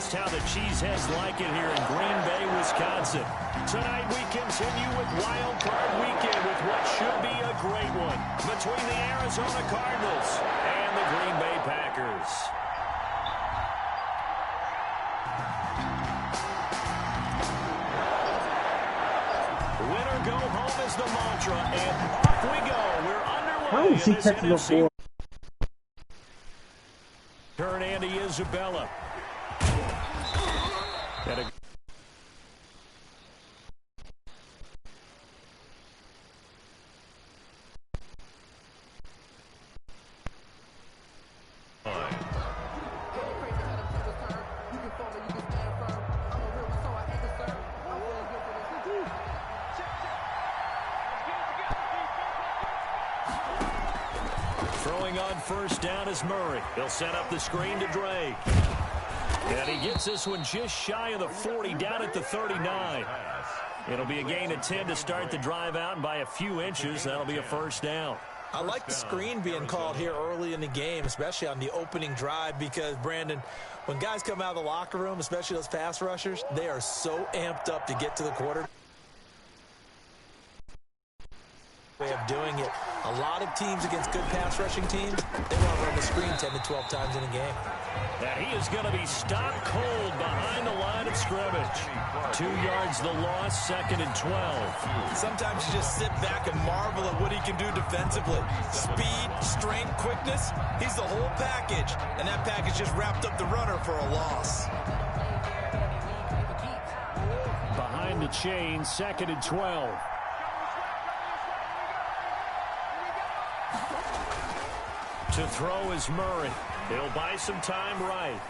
just how the Cheeseheads like it here in Green Bay, Wisconsin. Tonight we continue with Wild Card Weekend with what should be a great one between the Arizona Cardinals and the Green Bay Packers. Winner go home is the mantra, and off we go. We're underway in this NFC. Turn Andy Isabella. Throwing on first down is Murray. He'll set up the screen to Drake. And he gets this one just shy of the 40, down at the 39. It'll be a gain of 10 to start the drive out, and by a few inches, that'll be a first down. I like the screen being called here early in the game, especially on the opening drive, because, Brandon, when guys come out of the locker room, especially those pass rushers, they are so amped up to get to the quarter. Way of doing it. A lot of teams against good pass rushing teams, they want to run the screen 10 to 12 times in a game. And he is going to be stopped cold behind the line of scrimmage. 2 yards the loss, 2nd and 12. Sometimes you just sit back and marvel at what he can do defensively. Speed, strength, quickness, he's the whole package. And that package just wrapped up the runner for a loss. Behind the chain, 2nd and 12. To throw is Murray. He'll buy some time right.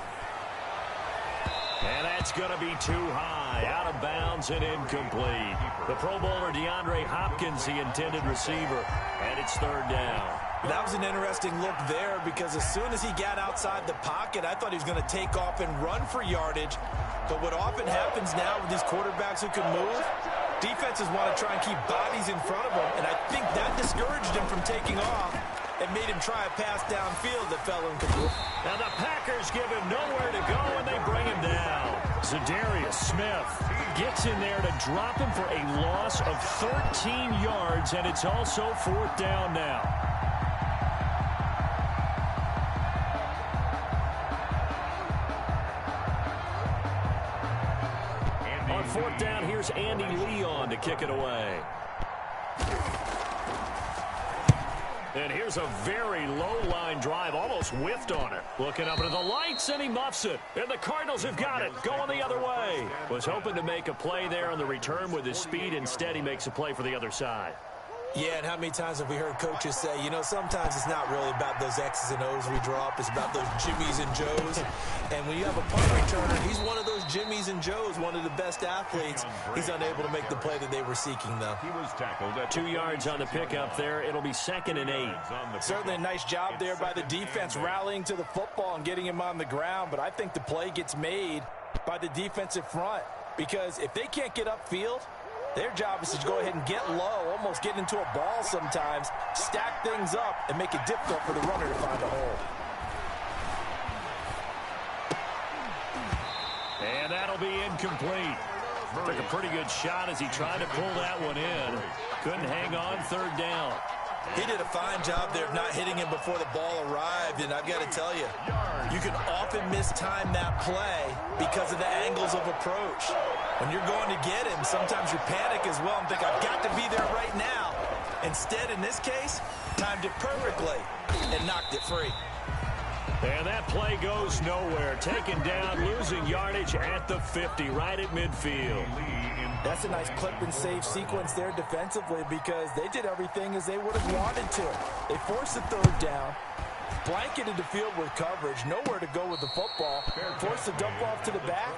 And that's going to be too high. Out of bounds and incomplete. The Pro Bowler DeAndre Hopkins, the intended receiver. And it's 3rd down. That was an interesting look there, because as soon as he got outside the pocket, I thought he was going to take off and run for yardage. But what often happens now with these quarterbacks who can move, defenses want to try and keep bodies in front of them. And I think that discouraged him from taking off. It made him try a pass downfield that fell incomplete. Now the Packers give him nowhere to go, and they bring him down. Zadarius Smith gets in there to drop him for a loss of 13 yards, and it's also 4th down now. On 4th down, here's Andy Leon to kick it away. And here's a very low-line drive, almost whiffed on it. Looking up into the lights, and he muffs it. And the Cardinals have got it, going the other way. Was hoping to make a play there on the return with his speed. Instead, he makes a play for the other side. Yeah, and how many times have we heard coaches say, you know, sometimes it's not really about those X's and O's we drop. It's about those Jimmies and Joes. And when you have a punt returner, he's one of those Jimmies and Joes, one of the best athletes. He's unable to make the play that they were seeking, though. He was tackled at 2 yards on the pickup there. It'll be 2nd and 8. Certainly a nice job there by the defense, rallying to the football and getting him on the ground. But I think the play gets made by the defensive front, because if they can't get upfield, their job is to go ahead and get low, almost get into a ball sometimes, stack things up, and make it difficult for the runner to find a hole. And that'll be incomplete. Took a pretty good shot as he tried to pull that one in. Couldn't hang on, 3rd down. He did a fine job there of not hitting him before the ball arrived, and I've got to tell you, you can often mistime that play because of the angles of approach. When you're going to get him, sometimes you panic as well and think, I've got to be there right now. Instead, in this case, timed it perfectly and knocked it free. And that play goes nowhere. Taken down, losing yardage at the 50, right at midfield. That's a nice clip and save sequence there defensively, because they did everything as they would have wanted to. They forced the 3rd down, blanketed the field with coverage, nowhere to go with the football, forced the dump off to the back,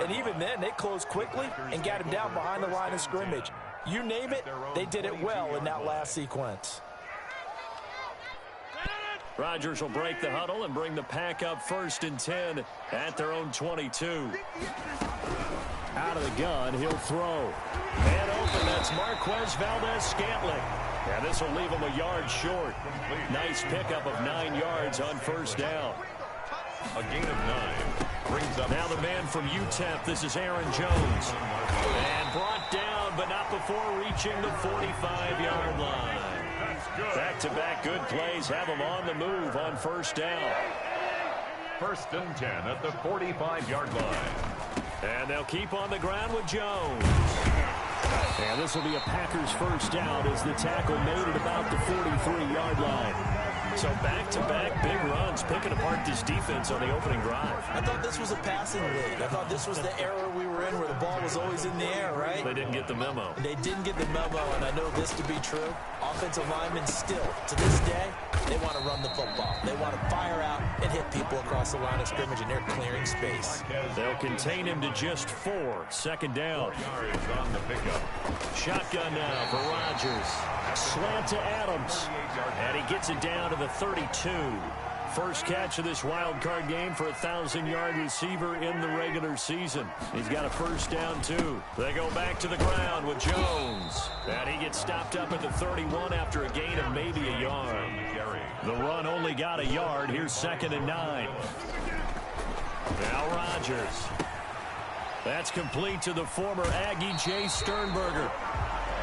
and even then they closed quickly and got him down behind the line of scrimmage. You name it, they did it well in that last sequence. Rodgers will break the huddle and bring the Pack up 1st and 10 at their own 22. Out of the gun, he'll throw. And open, that's Marquez Valdez-Scantling. And this will leave him a yard short. Nice pickup of 9 yards on 1st down. A gain of 9. Brings up now the man from UTEP. This is Aaron Jones. And brought down, but not before reaching the 45-yard line. Back-to-back good plays have him on the move on first down. 1st and 10 at the 45-yard line. And they'll keep on the ground with Jones. And this will be a Packers first down as the tackle made at about the 43-yard line. So back-to-back big runs, picking apart this defense on the opening drive. I thought this was a passing league. I thought this was the era we were in where the ball was always in the air, right? They didn't get the memo. They didn't get the memo, and I know this to be true. Offensive linemen still, to this day, they want to run the football. They want to fire out and hit people across the line of scrimmage, and they're clearing space. They'll contain him to just 4. 2nd down. On the pickup. Shotgun now for Rodgers. Slant to Adams. And he gets it down to the 32. First catch of this wild card game for a 1,000-yard receiver in the regular season. He's got a first down, too. They go back to the ground with Jones. And he gets stopped up at the 31 after a gain of maybe a yard. The run only got a yard. Here's 2nd and 9. Now Rodgers. That's complete to the former Aggie Jay Sternberger.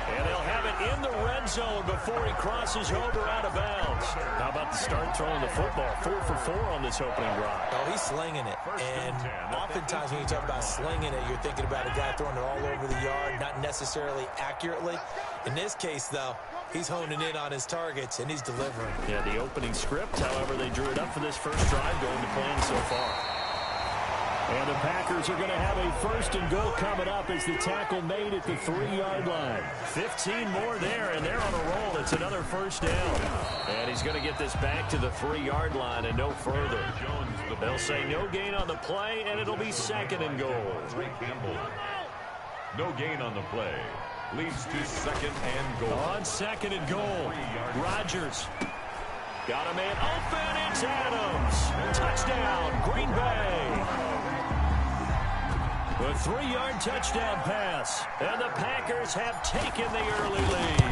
And they'll have it in the red zone before he crosses over out of bounds. How about the start throwing the football? 4 for 4 on this opening drive. Oh, he's slinging it. And oftentimes when you talk about slinging it, you're thinking about a guy throwing it all over the yard, not necessarily accurately. In this case, though, he's honing in on his targets, and he's delivering. Yeah, the opening script, however, they drew it up for this first drive going to plan so far. And the Packers are going to have a 1st and goal coming up as the tackle made at the 3-yard line. 15 more there, and they're on a roll. It's another first down. And he's going to get this back to the 3-yard line and no further. They'll say no gain on the play, and it'll be 2nd and goal. No gain on the play. Leads to 2nd and goal. On 2nd and goal, Rodgers. Got a man open. It's Adams. Touchdown, Green Bay. A 3-yard touchdown pass, and the Packers have taken the early lead.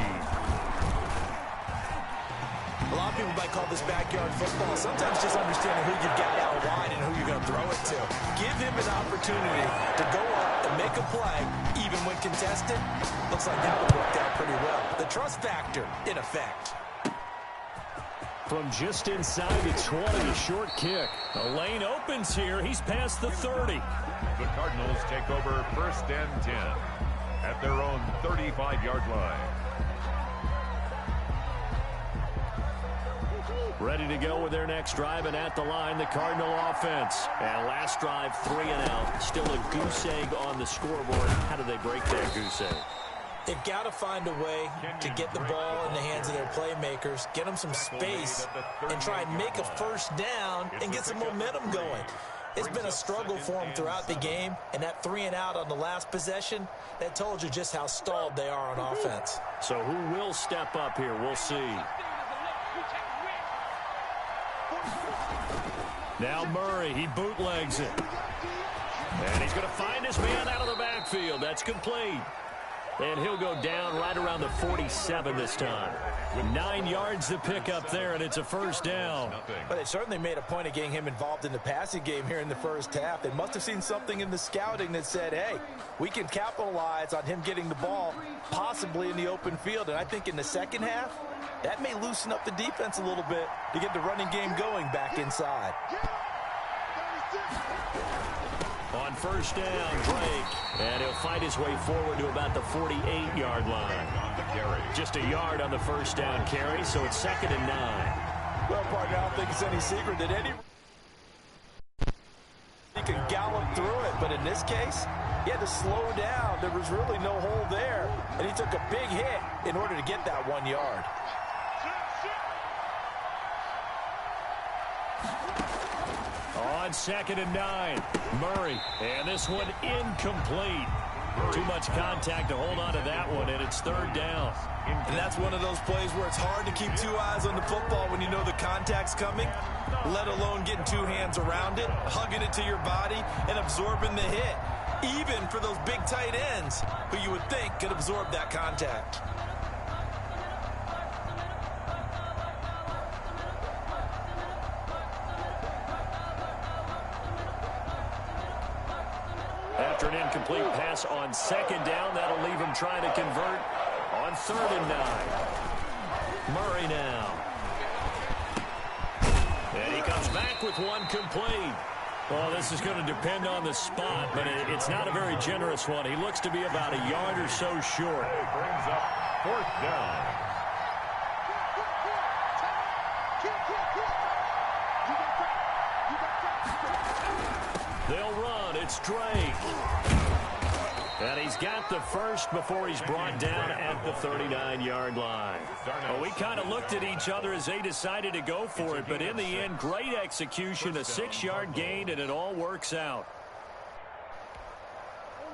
A lot of people might call this backyard football. Sometimes just understanding who you've got out wide and who you're going to throw it to. Give him an opportunity to go up and make a play, even when contested. Looks like that would work out pretty well. The trust factor, in effect. From just inside the 20, a short kick. The lane opens here. He's past the 30. The Cardinals take over 1st and 10 at their own 35-yard line. Ready to go with their next drive, and at the line, the Cardinal offense. And last drive, 3 and out. Still a goose egg on the scoreboard. How do they break that goose egg? They've got to find a way to get the ball in the hands of their playmakers, get them some space, and try and make a first down and get some momentum going. It's been a struggle for them throughout the game, and that 3 and out on the last possession, that told you just how stalled they are on offense. So who will step up here? We'll see. Now Murray, he bootlegs it. And he's going to find his man out of the backfield. That's complete. And he'll go down right around the 47 this time. With 9 yards to pick up there, and it's a first down. But they certainly made a point of getting him involved in the passing game here in the first half. They must have seen something in the scouting that said, hey, we can capitalize on him getting the ball, possibly in the open field. And I think in the second half, that may loosen up the defense a little bit to get the running game going back inside. On first down, Drake. And he'll fight his way forward to about the 48-yard line. Just a yard on the first down carry, so it's 2nd and 9. Well, partner, I don't think it's any secret that he can gallop through it. But in this case, he had to slow down. There was really no hole there. And he took a big hit in order to get that 1 yard. On 2nd and 9, Murray. And this one incomplete. Too much contact to hold on to that one, and it's 3rd down. And that's one of those plays where it's hard to keep 2 eyes on the football when you know the contact's coming, let alone getting 2 hands around it, hugging it to your body, and absorbing the hit, even for those big tight ends who you would think could absorb that contact. After an incomplete pass on second down, that'll leave him trying to convert on 3rd and 9. Murray now. And he comes back with one complete. Well, this is going to depend on the spot, but it's not a very generous one. He looks to be about a yard or so short. Brings up 4th down. They'll run. It's Drake. And he's got the first before he's brought down at the 39-yard line. Well, we kind of looked at each other as they decided to go for it, but in the end, great execution, a 6-yard gain, and it all works out.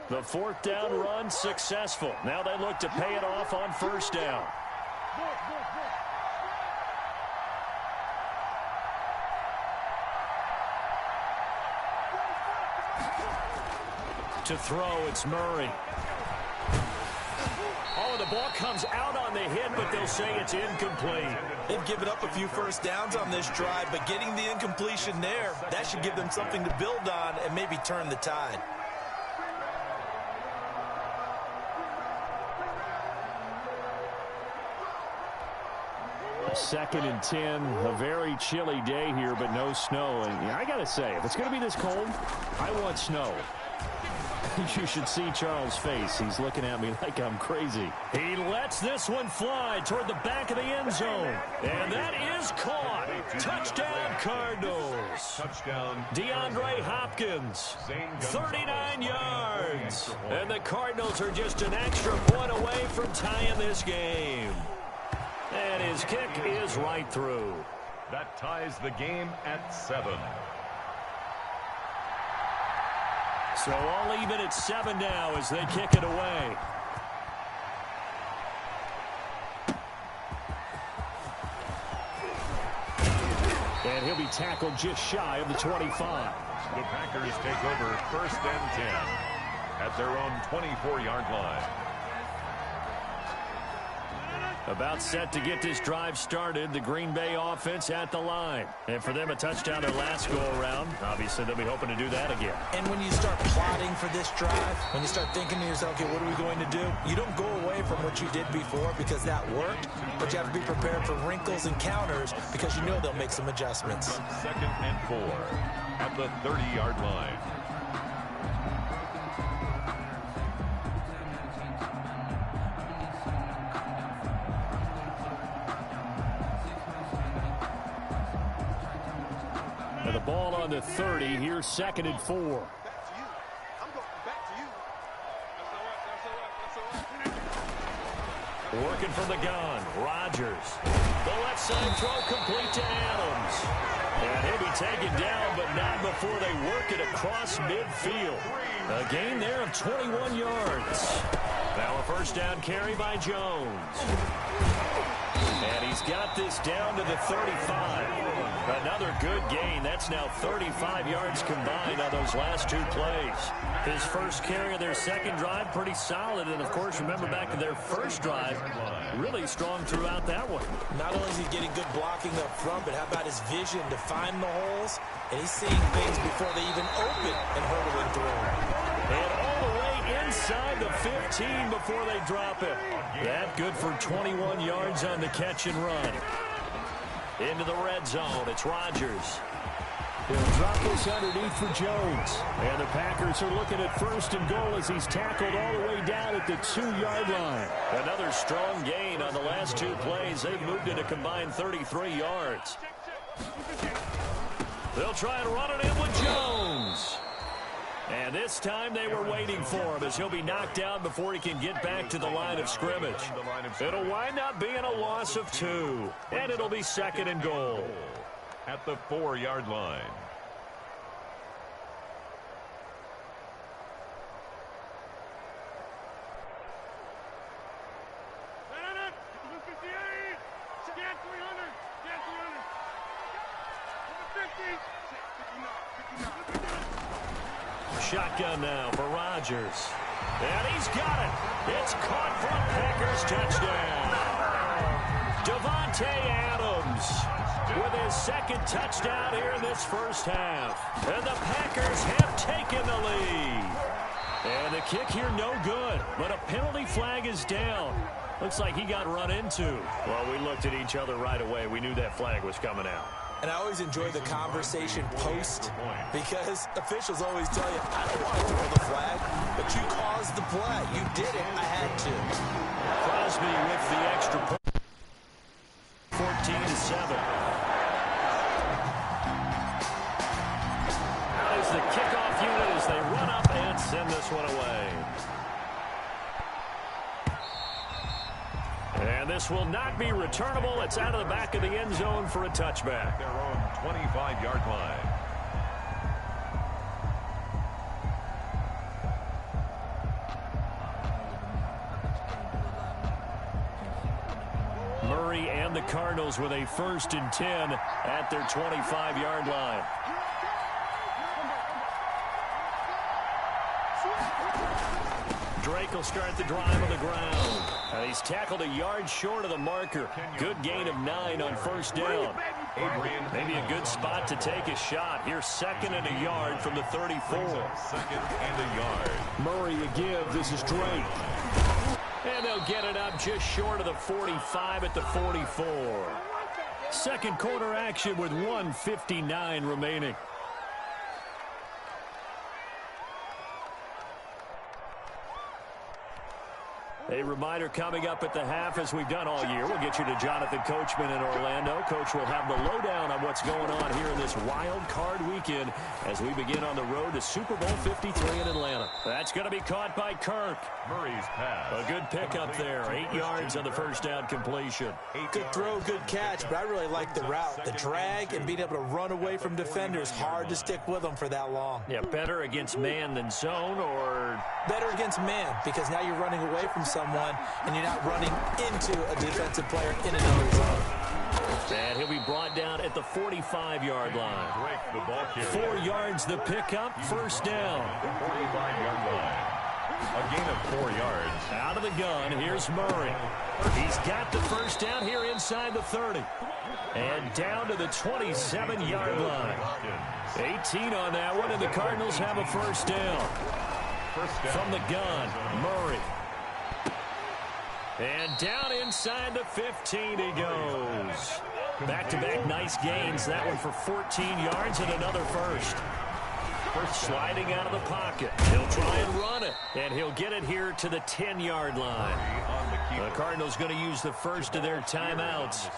The 4th down run successful. Now they look to pay it off on 1st down. To throw, it's Murray. Oh, the ball comes out on the hit, but they'll say it's incomplete. They've given up a few first downs on this drive, but getting the incompletion there, that should give them something to build on and maybe turn the tide. Second and 10, a very chilly day here, but no snow. And I got to say, if it's going to be this cold, I want snow. You should see Charles' face. He's looking at me like I'm crazy. He lets this one fly toward the back of the end zone. And that is caught. Touchdown, Cardinals. Touchdown. DeAndre Hopkins, 39 yards. And the Cardinals are just an extra point away from tying this game. And his kick is right through. That ties the game at 7. So all even at 7 now as they kick it away. And he'll be tackled just shy of the 25. The Packers take over 1st and 10 at their own 24-yard line. About set to get this drive started, the Green Bay offense at the line. And for them, a touchdown their last go-around. Obviously, they'll be hoping to do that again. And when you start plotting for this drive, when you start thinking to yourself, okay, what are we going to do? You don't go away from what you did before because that worked, but you have to be prepared for wrinkles and counters because you know they'll make some adjustments. 2nd and 4 at the 30-yard line. The ball on the 30. Here's 2nd and 4. Working from the gun. Rodgers. The left side throw complete to Adams. And he'll be taken down, but not before they work it across midfield. A gain there of 21 yards. Now a 1st down carry by Jones. And he's got this down to the 35. Another good gain. That's now 35 yards combined on those last 2 plays. His first carry of their second drive, pretty solid. And, of course, remember back to their first drive, really strong throughout that one. Not only is he getting good blocking up front, but how about his vision to find the holes? And he's seeing things before they even open and hurtling through. And all the way inside the 15 before they drop it. That good for 21 yards on the catch and run. Into the red zone. It's Rodgers. He'll drop this underneath for Jones. And the Packers are looking at 1st and goal as he's tackled all the way down at the 2-yard line. Another strong gain on the last 2 plays. They've moved it a combined 33 yards. They'll try and run it in with Jones. And this time they were waiting for him as he'll be knocked down before he can get back to the line of scrimmage. It'll wind up being a loss of 2. And it'll be 2nd and goal. At the 4-yard line. Shotgun now for Rodgers. And he's got it. It's caught for a Packers touchdown. Davante Adams with his 2nd touchdown here in this first half. And the Packers have taken the lead. And the kick here no good, but a penalty flag is down. Looks like he got run into. Well, we looked at each other right away. We knew that flag was coming out. And I always enjoy the conversation post because officials always tell you, I don't want to throw the flag, but you caused the play. You did it. I had to. Crosby with the extra point. 14-7. As the kickoff unit as they run up and send this one away. And this will not be returnable. It's out of the back of the end zone for a touchback. Their own 25-yard line. Murray and the Cardinals with a 1st and 10 at their 25-yard line. Drake will start the drive on the ground. And he's tackled a yard short of the marker. Good gain of 9 on 1st down. Maybe a good spot to take a shot. Here's 2nd and a yard from the 34. 2nd and a yard. Murray a give. This is Drake. And they'll get it up just short of the 45 at the 44. Second quarter action with 1:59 remaining. A reminder coming up at the half, as we've done all year. We'll get you to Jonathan Coachman in Orlando. Coach will have the lowdown on what's going on here in this wild card weekend as we begin on the road to Super Bowl 53 in Atlanta. That's going to be caught by Kirk. Murray's pass. A good pickup there. 8 yards on the 1st down completion. Good throw, good catch, but I really like the route. The drag and being able to run away from defenders. Hard to stick with them for that long. Yeah, better against man than zone, or better against man, because now you're running away from someone and you're not running into a defensive player in another zone. And he'll be brought down at the 45-yard line. 4 yards the pickup, 1st down. 45-yard line. A gain of 4 yards. Out of the gun, here's Murray. He's got the 1st down here inside the 30. And down to the 27-yard line. 18 on that one, and the Cardinals have a 1st down. From the gun, Murray. And down inside the 15 he goes. Back-to-back nice gains. That one for 14 yards and another 1st. Sliding out of the pocket. He'll try and run it. And he'll get it here to the 10-yard line. The Cardinals going to use the 1st of their timeouts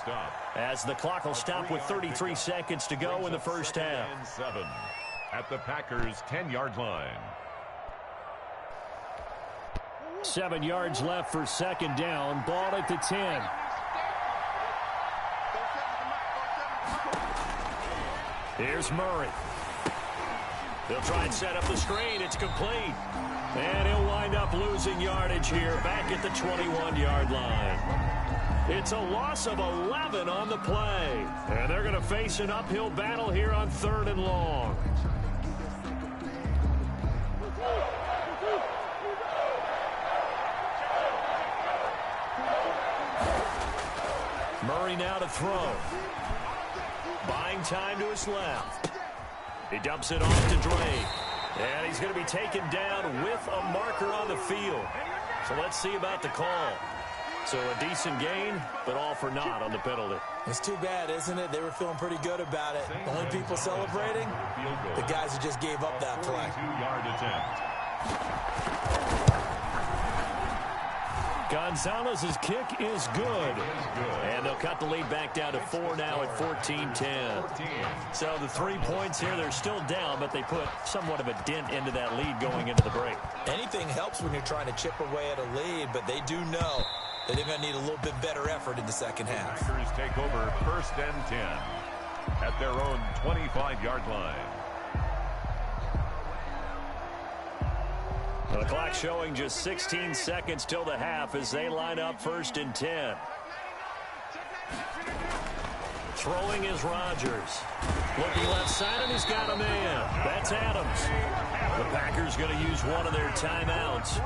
as the clock will stop with 33 seconds to go in the 1st half. 7 at the Packers' 10-yard line. 7 yards left for 2nd down. Ball at the 10. Here's Murray. They'll try and set up the screen. It's complete. And he'll wind up losing yardage here back at the 21-yard line. It's a loss of 11 on the play. And they're going to face an uphill battle here on 3rd and long. Murray now to throw. Buying time to his left. He dumps it off to Drake. And he's going to be taken down with a marker on the field. So let's see about the call. So a decent gain, but all for naught on the penalty. It's too bad, isn't it? They were feeling pretty good about it. The only people celebrating, the guys who just gave up that play. 42-yard attempt. Gonzalez's kick is good. And they'll cut the lead back down to 4 now at 14-10. So the 3 points here, they're still down, but they put somewhat of a dent into that lead going into the break. Anything helps when you're trying to chip away at a lead, but they do know that they're going to need a little bit better effort in the second half. Packers take over 1st and 10 at their own 25-yard line. The clock showing just 16 seconds till the half as they line up 1st and 10. Throwing is Rodgers. Looking left side, and he's got a man. That's Adams. The Packers going to use one of their timeouts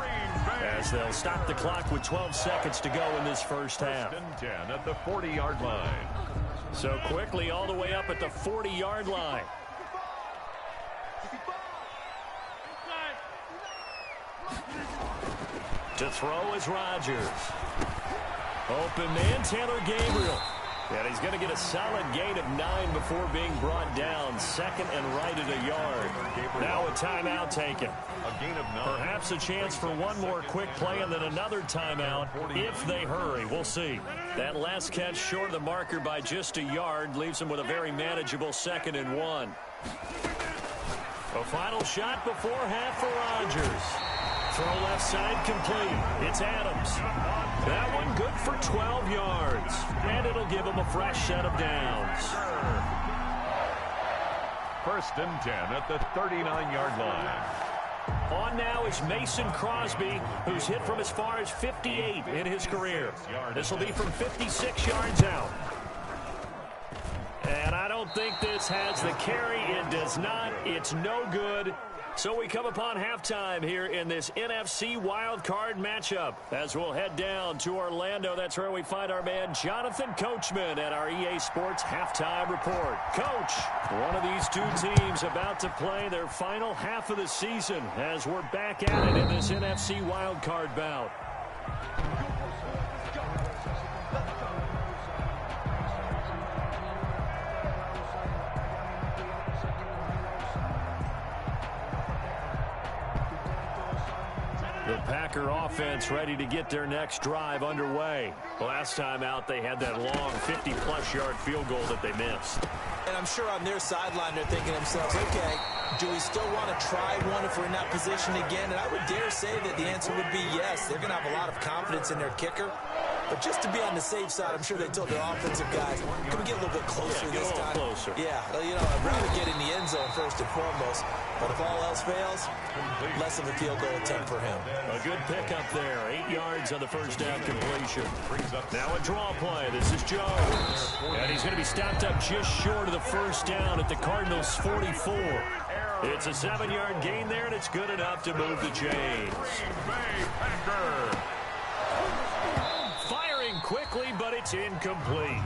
as they'll stop the clock with 12 seconds to go in this 1st half. 1st and 10 at the 40-yard line. So quickly all the way up at the 40-yard line. To throw is Rodgers. Open man, Taylor Gabriel. And he's going to get a solid gain of 9 before being brought down. Second and right at a yard. Now a timeout taken. A gain of 9. Perhaps a chance for one more quick play and then another timeout if they hurry. We'll see. That last catch short of the marker by just a yard leaves him with a very manageable 2nd and 1. A final shot before half for Rodgers. Throw left side complete. It's Adams. That one good for 12 yards. And it'll give him a fresh set of downs. 1st and 10 at the 39-yard line. On now is Mason Crosby, who's hit from as far as 58 in his career. This will be from 56 yards out. And I don't think this has the carry. It does not. It's no good. So we come upon halftime here in this NFC wildcard matchup. As we'll head down to Orlando, that's where we find our man Jonathan Coachman at our EA Sports Halftime Report. Coach, one of these two teams about to play their final half of the season as we're back at it in this NFC wildcard bout. The Packer offense ready to get their next drive underway. Last time out, they had that long 50-plus yard field goal that they missed. And I'm sure on their sideline they're thinking to themselves, okay, do we still want to try one if we're in that position again? And I would dare say that the answer would be yes. They're going to have a lot of confidence in their kicker. But just to be on the safe side, I'm sure they told their offensive guys, can we get a little bit closer this time? Closer. Yeah, you know, I'd rather get in the end zone first and foremost. But if all else fails, less of a field goal attempt for him. A good pickup there. 8 yards on the first down completion. Now a draw play. This is Jones. And he's going to be stopped up just short of the first down at the Cardinals' 44. It's a 7-yard gain there, and it's good enough to move the chains. Firing quickly, but it's incomplete.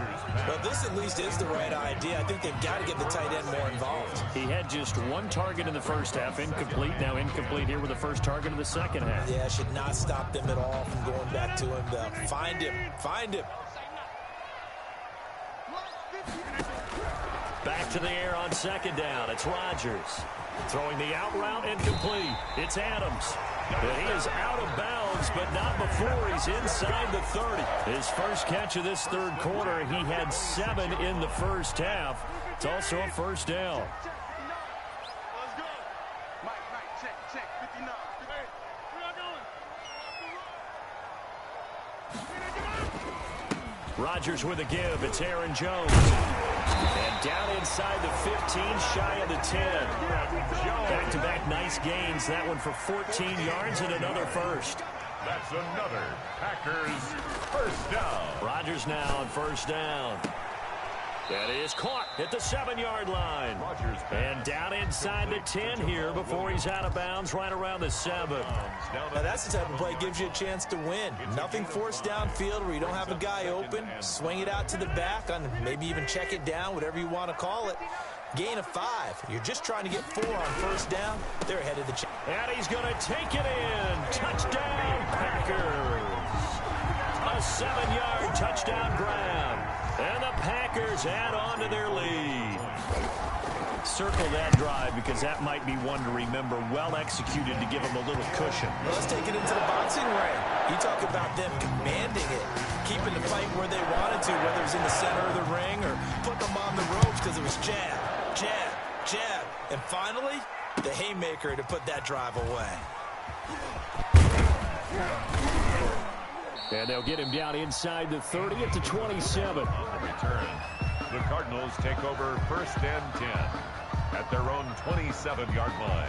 Well, this at least is the right idea. I think they've got to get the tight end more involved. He had just one target in the first half, incomplete. Now incomplete here with the first target of the second half. Yeah, should not stop them at all from going back to him, though. Find him. Find him. Back to the air on second down. It's Rodgers. Throwing the out route incomplete. It's Adams. And he is out of bounds, but not before he's inside the 30. His first catch of this third quarter, he had 7 in the first half. It's also a first down. Rodgers with a give. It's Aaron Jones. And down inside the 15, shy of the 10. Back-to-back nice gains. That one for 14 yards and another first. That's another Packers first down. Rodgers now on first down. That is caught at the 7-yard line. And down inside the 10 here before he's out of bounds right around the 7. Now that's the type of play gives you a chance to win. Nothing forced downfield where you don't have a guy open. Swing it out to the back, on maybe even check it down, whatever you want to call it. Gain of 5. You're just trying to get 4 on first down. They're ahead of the chain. And he's going to take it in. Touchdown, Packers. A 7-yard touchdown grab. And the Packers add on to their lead. Circle that drive because that might be one to remember. Well executed to give them a little cushion. Well, let's take it into the boxing ring. You talk about them commanding it, keeping the fight where they wanted to, whether it was in the center of the ring or putting them on the ropes because it was jab, jab, jab. And finally, the haymaker to put that drive away. And they'll get him down inside the 30 at the 27. Return. The Cardinals take over first and 10 at their own 27-yard line.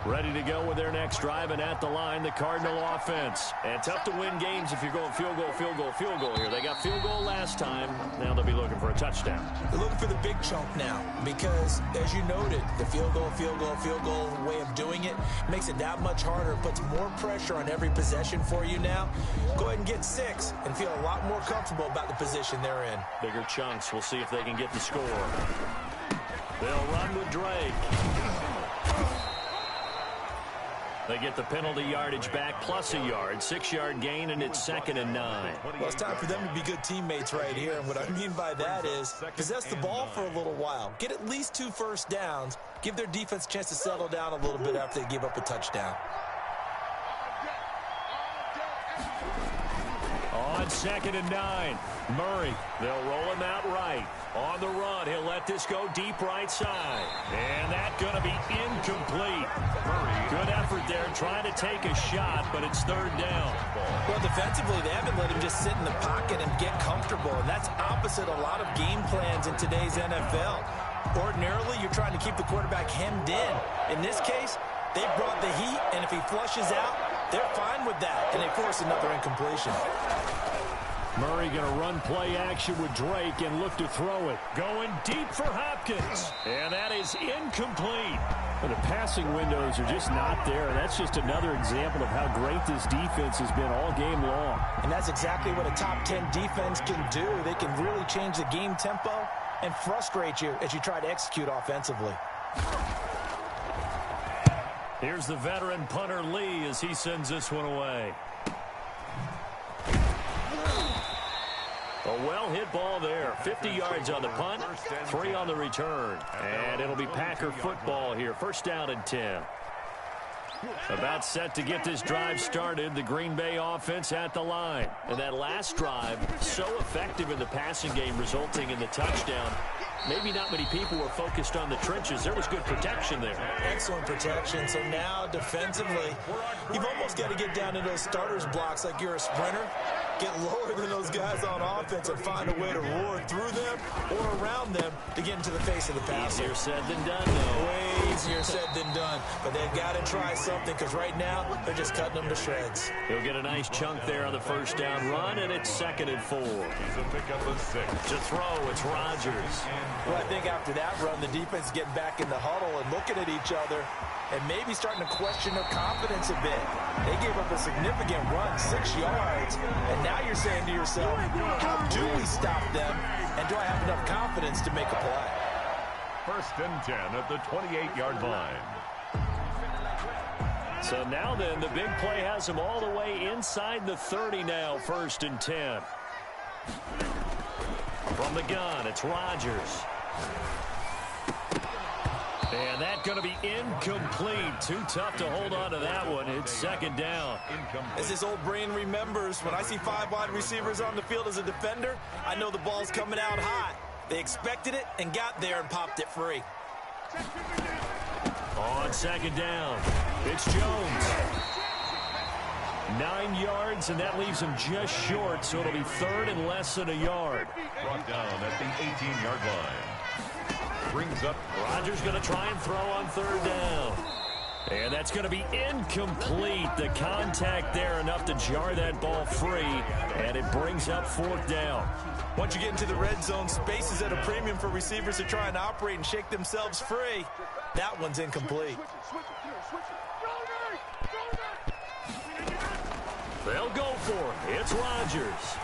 Ready to go with their next drive, and at the line, the Cardinal offense. And tough to win games if you're going field goal, field goal, field goal here. They got field goal last time. Now they'll be looking for a touchdown. They're looking for the big chunk now because, as you noted, the field goal way of doing it makes it that much harder. It puts more pressure on every possession for you now. Go ahead and get 6 and feel a lot more comfortable about the position they're in. Bigger chunks. We'll see if they can get the score. They'll run with Drake. They get the penalty yardage back plus a yard. 6-yard gain, and it's 2nd and 9. Well, it's time for them to be good teammates right here. And what I mean by that is possess the ball for a little while. Get at least 2 first downs. Give their defense a chance to settle down a little bit after they give up a touchdown. On 2nd and 9, Murray. They'll roll him out right. On the run, he'll let this go deep right side. And that's going to be incomplete. Good effort there trying to take a shot, but it's 3rd down. Well, defensively, they haven't let him just sit in the pocket and get comfortable. And that's opposite a lot of game plans in today's NFL. Ordinarily, you're trying to keep the quarterback hemmed in. In this case, they brought the heat, and if he flushes out, they're fine with that, and they force another incompletion. Murray going to run play action with Drake and look to throw it. Going deep for Hopkins. And that is incomplete. Well, the passing windows are just not there. That's just another example of how great this defense has been all game long. And that's exactly what a top 10 defense can do. They can really change the game tempo and frustrate you as you try to execute offensively. Here's the veteran punter Lee as he sends this one away. A well-hit ball there. 50 yards on the punt, 3 on the return. And it'll be Packer football here. 1st down and 10. About set to get this drive started. The Green Bay offense at the line. And that last drive, so effective in the passing game, resulting in the touchdown. Maybe not many people were focused on the trenches. There was good protection there. Excellent protection. So now defensively, you've almost got to get down to those starters blocks like you're a sprinter. Get lower than those guys on offense and find a way to roar through them or around them to get into the face of the passer. Easier said than done, though. Way easier said than done. But they've got to try something because right now they're just cutting them to shreds. He'll get a nice chunk there on the 1st down run, and it's 2nd and 4. He's a pickup of 6. To throw, it's Rodgers. Well, I think after that run, the defense is getting back in the huddle and looking at each other and maybe starting to question their confidence a bit. They gave up a significant run, 6 yards, and now you're saying to yourself, how do we stop them, and do I have enough confidence to make a play? 1st and 10 at the 28-yard line. So now then, the big play has them all the way inside the 30 now, 1st and 10. From the gun, it's Rodgers. And that's going to be incomplete. Too tough to hold on to that one. It's 2nd down. As his old brain remembers, when I see 5 wide receivers on the field as a defender, I know the ball's coming out hot. They expected it and got there and popped it free. On 2nd down, it's Jones. 9 yards, and that leaves him just short, so it'll be 3rd and less than a yard. Brought down at the 18-yard line. Brings up. Rodgers going to try and throw on 3rd down. And that's going to be incomplete. The contact there enough to jar that ball free, and it brings up 4th down. Once you get into the red zone, space is at a premium for receivers to try and operate and shake themselves free. That one's incomplete. They'll go for it. It's Rodgers.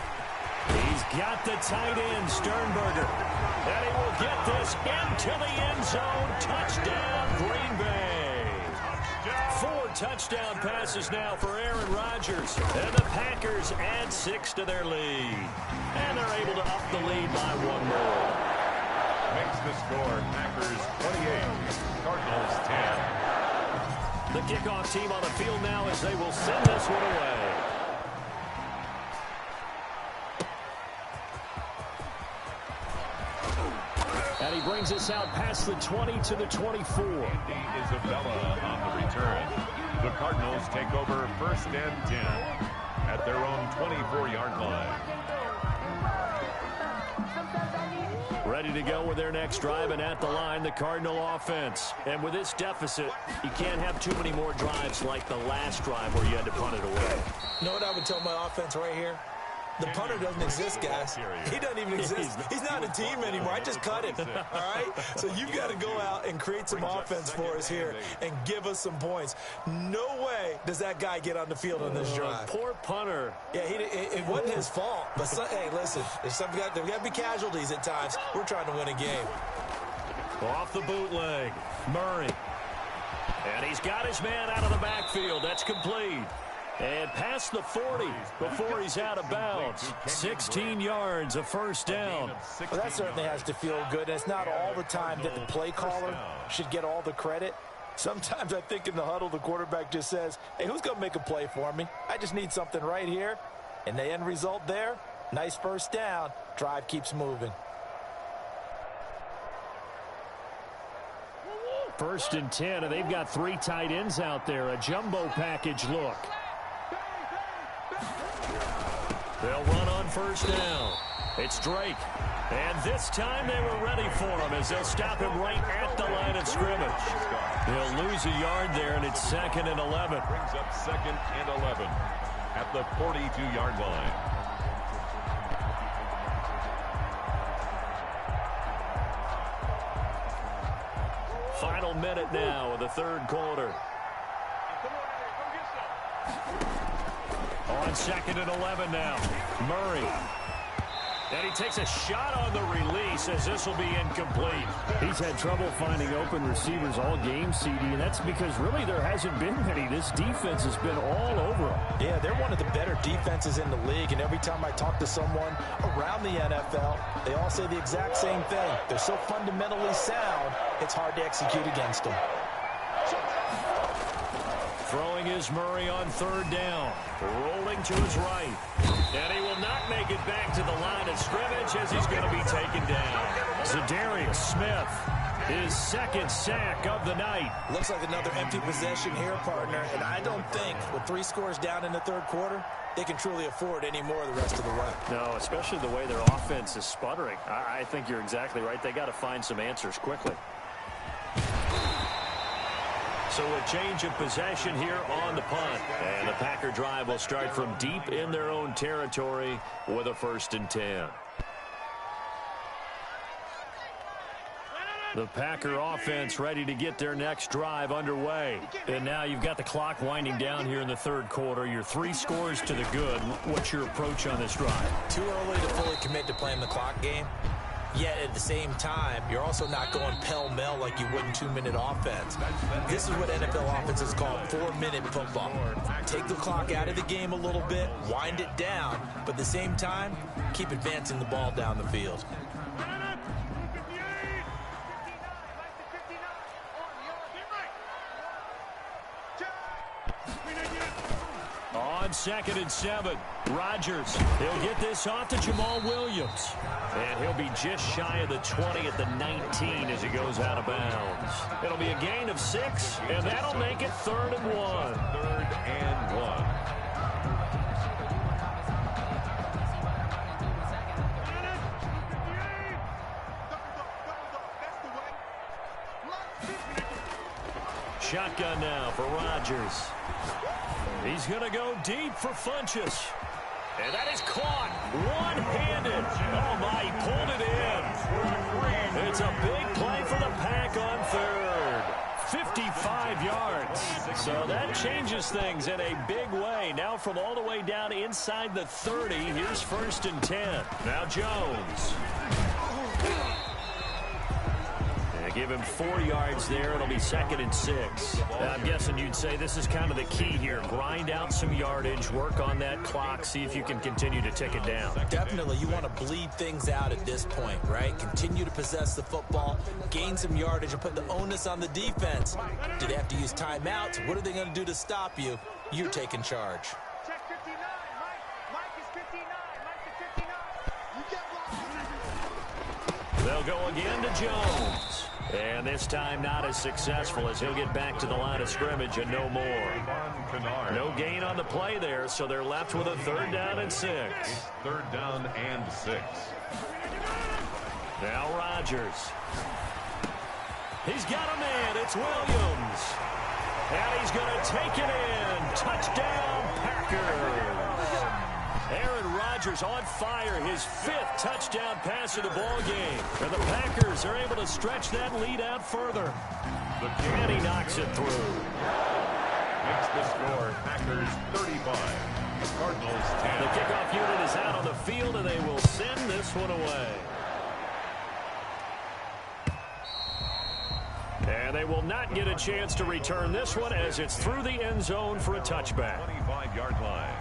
He's got the tight end, Sternberger. And he will get this into the end zone. Touchdown, Green Bay. 4 touchdown passes now for Aaron Rodgers. And the Packers add 6 to their lead. And they're able to up the lead by 1 more. Makes the score Packers 28, Cardinals 10. The kickoff team on the field now as they will send this one away. And he brings us out past the 20 to the 24. Isabella on the return. The Cardinals take over 1st and 10 at their own 24-yard line. Ready to go with their next drive, and at the line, the Cardinal offense. And with this deficit, you can't have too many more drives like the last drive where you had to punt it away. You know what I would tell my offense right here? The punter doesn't exist, guys. He doesn't even exist. He's not a team anymore. I just cut him, all right? So you've got to go out and create some offense for us here and give us some points. No way does that guy get on the field on this drive. Poor punter. Yeah, it wasn't his fault. But, hey, listen, there's got to be casualties at times. We're trying to win a game. Off the bootleg. Murray. And he's got his man out of the backfield. That's complete. And past the 40 before he's out of bounds. 16 yards, a first down. Well, that certainly has to feel good. And it's not all the time that the play caller should get all the credit. Sometimes I think in the huddle, the quarterback just says, hey, who's going to make a play for me? I just need something right here. And the end result there, nice first down. Drive keeps moving. First and 10, and they've got 3 tight ends out there. A jumbo package look. They'll run on first down. It's Drake. And this time they were ready for him as they'll stop him right at the line of scrimmage. They'll lose a yard there, and it's 2nd and 11. Brings up 2nd and 11 at the 42-yard line. Final minute now of the third quarter. On 2nd and 11 now. Murray. And he takes a shot on the release as this will be incomplete. He's had trouble finding open receivers all game, CD, and that's because really there hasn't been many. This defense has been all over him. Yeah, they're one of the better defenses in the league, and every time I talk to someone around the NFL, they all say the exact same thing. They're so fundamentally sound, it's hard to execute against them. Throwing is Murray on third down. Rolling to his right. And he will not make it back to the line of scrimmage as he's going to be taken down. Zadarius Smith, his 2nd sack of the night. Looks like another empty possession here, partner. And I don't think with 3 scores down in the third quarter, they can truly afford any more the rest of the way. No, especially the way their offense is sputtering. I think you're exactly right. They got to find some answers quickly. So a change of possession here on the punt. And the Packer drive will start from deep in their own territory with a 1st and 10. The Packer offense ready to get their next drive underway. And now you've got the clock winding down here in the third quarter. You're 3 scores to the good. What's your approach on this drive? Too early to fully commit to playing the clock game. Yet at the same time, you're also not going pell-mell like you would in 2-minute offense. This is what NFL offenses call 4-minute football. Take the clock out of the game a little bit, wind it down, but at the same time, keep advancing the ball down the field. On 2nd and 7, Rodgers. He'll get this off to Jamal Williams. And he'll be just shy of the 20 at the 19 as he goes out of bounds. It'll be a gain of 6, and that'll make it 3rd and 1. 3rd and 1. Shotgun now for Rodgers. He's going to go deep for Funchess. And that is caught one-handed. Oh, my, he pulled it in. It's a big play for the Pack on third. 55 yards. So that changes things in a big way. Now from all the way down inside the 30, here's 1st and 10. Now Jones. Give him 4 yards there. It'll be 2nd and 6. I'm guessing you'd say this is kind of the key here. Grind out some yardage, work on that clock, see if you can continue to tick it down. Definitely, you want to bleed things out at this point, right? Continue to possess the football, gain some yardage, and put the onus on the defense. Do they have to use timeouts? What are they going to do to stop you? You're taking charge. Check 59. Mike is 59. Mike is 59. They'll go again to Jones. And this time not as successful as he'll get back to the line of scrimmage and no more. No gain on the play there, so they're left with a 3rd down and 6. 3rd down and 6. Now Rodgers. He's got a man. It's Williams. And he's going to take it in. Touchdown, Packers. Aaron Rodgers on fire, his 5th touchdown pass of the ball game. And the Packers are able to stretch that lead out further. And he knocks it through. Makes the score Packers 35. The Cardinals 10. The kickoff unit is out on the field, and they will send this one away. they will not get a chance to return this one as it's through the end zone for a touchback. 25-yard line.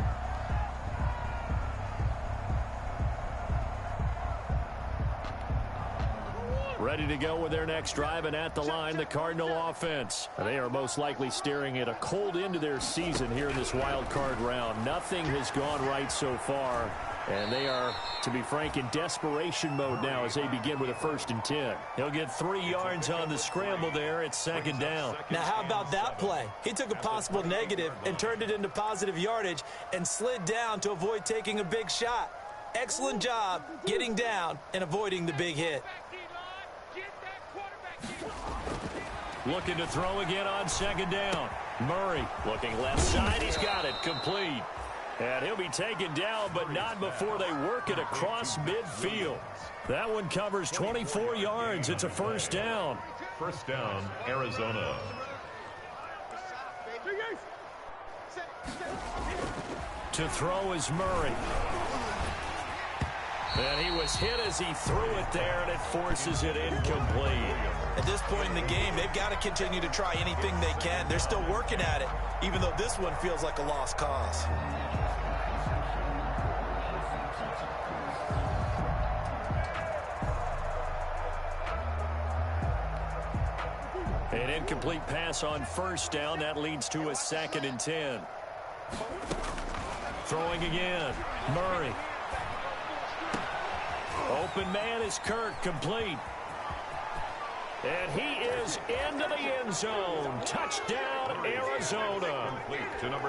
Ready to go with their next drive, and at the line, the Cardinal offense. They are most likely staring at a cold end to their season here in this wild card round. Nothing has gone right so far, and they are, to be frank, in desperation mode now as they begin with a 1st and 10. He'll get 3 yards on the scramble there. It's 2nd down. Now, how about that play? He took a possible negative and turned it into positive yardage and slid down to avoid taking a big shot. Excellent job getting down and avoiding the big hit. Looking to throw again on 2nd down. Murray looking left side. He's got it. Complete. And he'll be taken down, but not before they work it across midfield. That one covers 24 yards. It's a 1st down. 1st down, Arizona. To throw is Murray. And he was hit as he threw it there, and it forces it incomplete. At this point in the game, they've got to continue to try anything they can. They're still working at it, even though this one feels like a lost cause. An incomplete pass on 1st down. That leads to a 2nd and 10. Throwing again. Murray. Open man is Kirk, complete. And he is into the end zone. Touchdown, Arizona.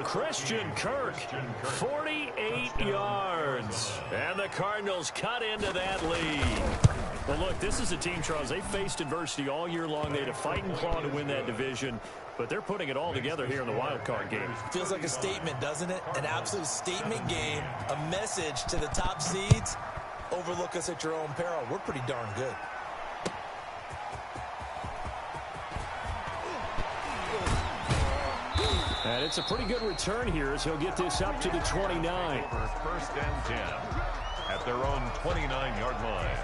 Christian Kirk, 48 yards. And the Cardinals cut into that lead. Well, look, this is a team, Charles. They faced adversity all year long. They had to fight and claw to win that division, but they're putting it all together here in the wild card game. Feels like a statement, doesn't it? An absolute statement game, a message to the top seeds. Overlook us at your own peril. We're pretty darn good. And it's a pretty good return here as he'll get this up to the 29. For 1st and 10 at their own 29-yard line.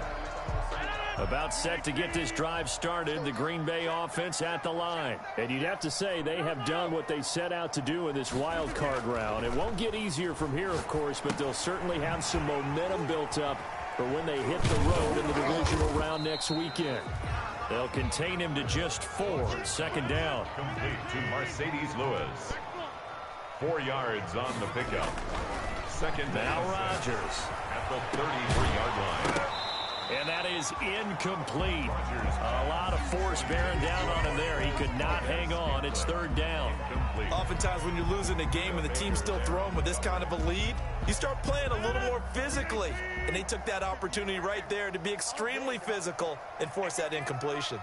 About set to get this drive started, the Green Bay offense at the line. And you'd have to say they have done what they set out to do in this wild card round. It won't get easier from here, of course, but they'll certainly have some momentum built up for when they hit the road in the divisional round next weekend. They'll contain him to just 4. 2nd down. Complete to Mercedes Lewis. 4 yards on the pickup. 2nd Now down. Rodgers. At the 33-yard line. And that is incomplete. A lot of force bearing down on him there. He could not hang on. It's 3rd down. Oftentimes when you're losing a game and the team's still throwing with this kind of a lead, you start playing a little more physically. And they took that opportunity right there to be extremely physical and force that incompletion.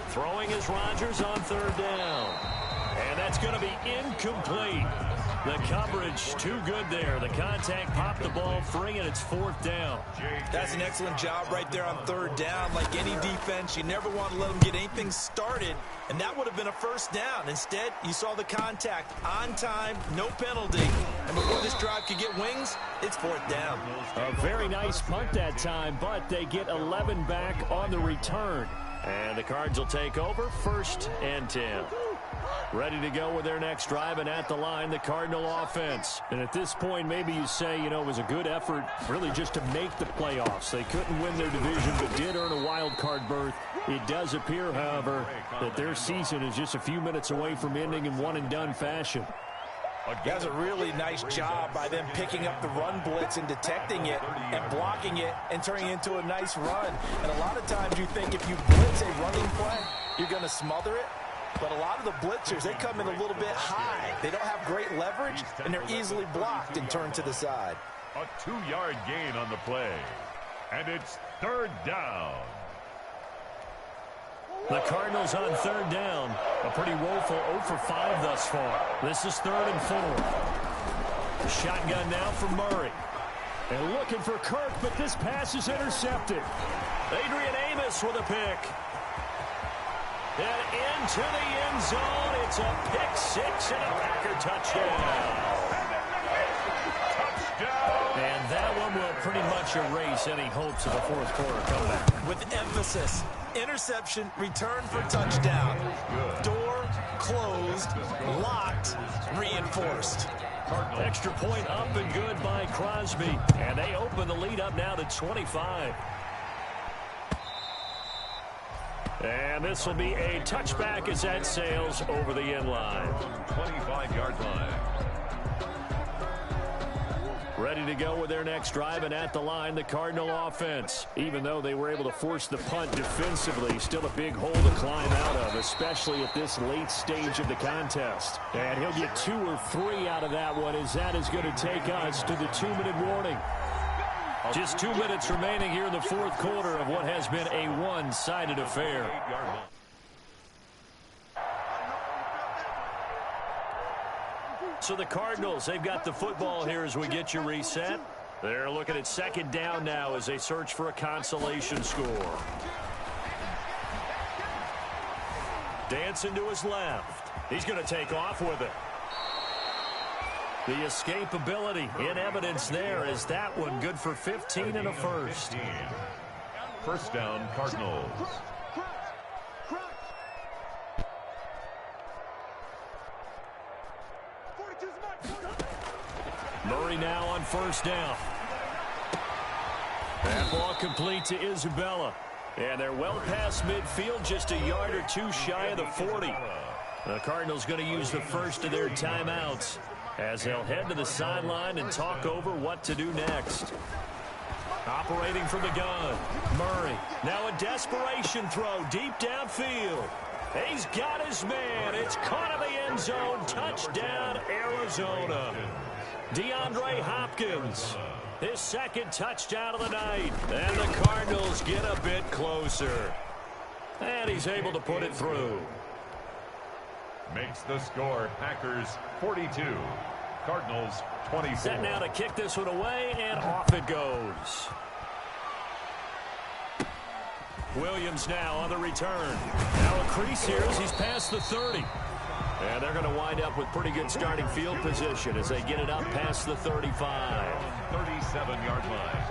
Throwing is Rodgers on 3rd down. And that's going to be incomplete. The coverage too good there. The contact popped the ball free, and it's 4th down. That's an excellent job right there on 3rd down. Like any defense, you never want to let them get anything started, and that would have been a 1st down. Instead, you saw the contact on time, no penalty. And before this drive could get wings, it's 4th down. A very nice punt that time, but they get 11 back on the return. And the Cards will take over 1st and 10. Ready to go with their next drive, and at the line, the Cardinal offense. And at this point, maybe you say, it was a good effort really just to make the playoffs. They couldn't win their division, but did earn a wild card berth. It does appear, however, that their season is just a few minutes away from ending in one-and-done fashion. That's a really nice job by them picking up the run blitz and detecting it and blocking it and turning it into a nice run. And a lot of times you think if you blitz a running play, you're going to smother it. But a lot of the blitzers, they come in a little bit high. They don't have great leverage, and they're easily blocked and turned to the side. A 2-yard gain on the play. And it's 3rd down. The Cardinals on 3rd down. A pretty woeful 0 for 5 thus far. This is 3rd and 4. Shotgun now for Murray. And looking for Kirk, but this pass is intercepted. Adrian Amos with a pick. And into the end zone. It's a pick 6 and a Packer touchdown. pretty much erase any hopes of a fourth quarter comeback. With emphasis, interception, return for touchdown. Door closed, locked, reinforced. Extra point up and good by Crosby. And they open the lead up now to 25. And this will be a touchback as that sails over the end line. 25-yard line. Ready to go with their next drive, and at the line, the Cardinal offense. Even though they were able to force the punt defensively, still a big hole to climb out of, especially at this late stage of the contest. And he'll get 2 or 3 out of that one, as that is going to take us to the 2-minute warning. Just 2 minutes remaining here in the fourth quarter of what has been a one-sided affair. So the Cardinals, they've got the football here as we get you reset. They're looking at second down now as they search for a consolation score. Dancing to his left. He's going to take off with it. The escapability in evidence there is that one good for 15 and a first. First down, Cardinals. Murray now on first down. That ball complete to Isabella. And they're well past midfield, just a yard or two shy of the 40. The Cardinals going to use the first of their timeouts as they'll head to the sideline and talk over what to do next. Operating from the gun, Murray. Now a desperation throw deep downfield. He's got his man. It's caught in the end zone. Touchdown, Arizona. DeAndre Hopkins, his second touchdown of the night. And the Cardinals get a bit closer. And he's able to put it through. Makes the score Packers 42, Cardinals 24. Set now to kick this one away, and off it goes. Williams now on the return. Now a crease here as he's past the 30. And they're going to wind up with pretty good starting field position as they get it up past the 35. 37-yard line.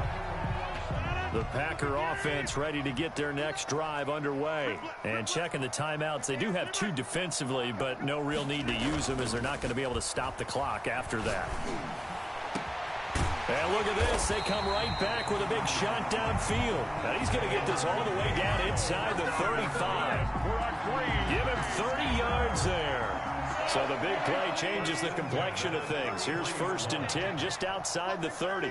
The Packer offense ready to get their next drive underway. And checking the timeouts, they do have 2 defensively, but no real need to use them as they're not going to be able to stop the clock after that. And look at this. They come right back with a big shot downfield. And he's going to get this all the way down inside the 35. Give him 30 yards there. So the big play changes the complexion of things. Here's 1st and 10 just outside the 30.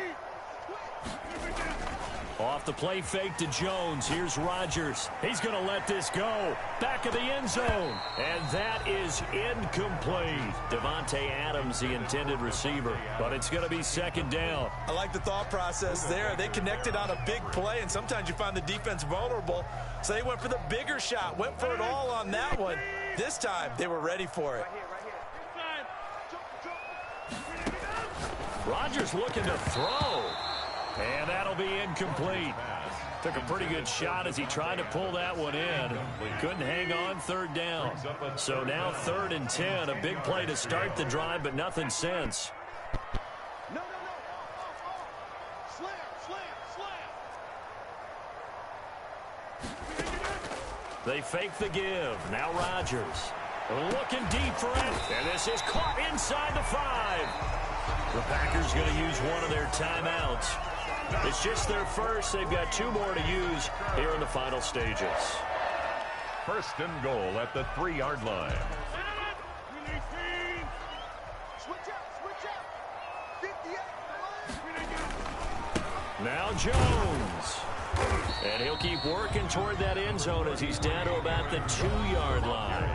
Off the play fake to Jones. Here's Rodgers. He's going to let this go. Back of the end zone. And that is incomplete. Devontae Adams, the intended receiver. But it's going to be second down. I like the thought process there. They connected on a big play, and sometimes you find the defense vulnerable. So they went for the bigger shot, went for it all on that one. This time, they were ready for it. Rodgers looking to throw. And that'll be incomplete. Took a pretty good shot as he tried to pull that one in. Couldn't hang on, third down. So now 3rd and 10. A big play to start the drive, but nothing since. They fake the give. Now Rodgers. Looking deep for it. And this is caught inside the 5. The Packers going to use one of their timeouts. It's just their first. They've got 2 more to use here in the final stages. First and goal at the 3-yard line. Now Jones. And he'll keep working toward that end zone as he's down to about the 2-yard line.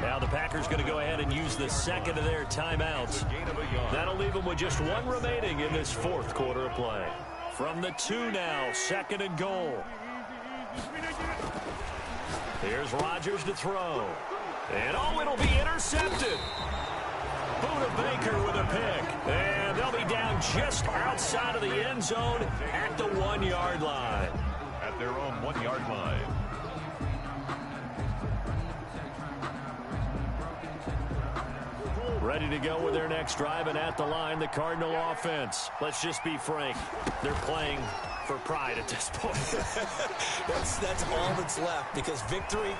Now the Packers going to go ahead and use the second of their timeouts. That'll leave them with just 1 remaining in this fourth quarter of play. From the 2 now, 2nd and goal. Here's Rodgers to throw. And oh, it'll be intercepted. Buda Baker with a pick. And they'll be down just outside of the end zone at the 1-yard line. At their own 1-yard line. Ready to go with their next drive, and at the line, the Cardinal offense. Let's just be frank. They're playing for pride at this point. That's all that's left, because victory,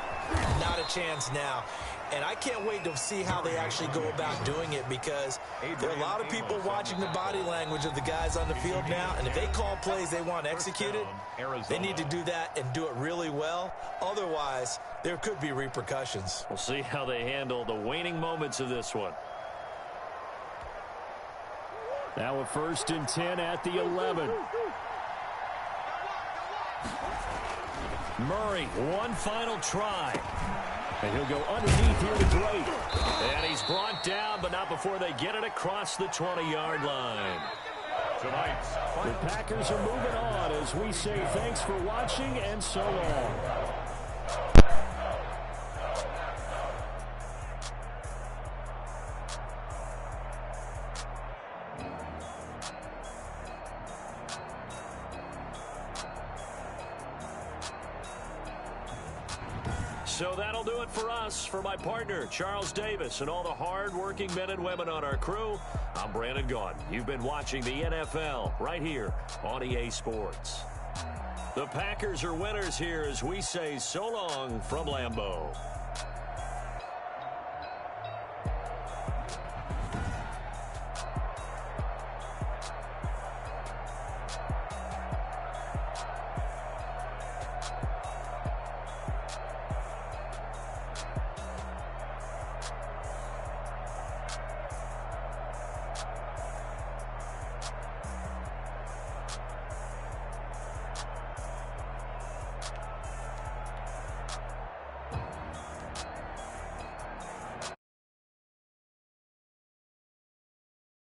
not a chance now. And I can't wait to see how they actually go about doing it, because there are a lot of people watching the body language of the guys on the field now, and if they call plays they want executed, they need to do that and do it really well. Otherwise, there could be repercussions. We'll see how they handle the waning moments of this one. Now a 1st and 10 at the 11. Murray, one final try. And he'll go underneath here to Drake. And he's brought down, but not before they get it across the 20-yard line. Tonight's The Packers are moving on as we say thanks for watching and so long. So that'll do it for us. For my partner, Charles Davis, and all the hard-working men and women on our crew, I'm Brandon Gaudin. You've been watching the NFL right here on EA Sports. The Packers are winners here as we say so long from Lambeau.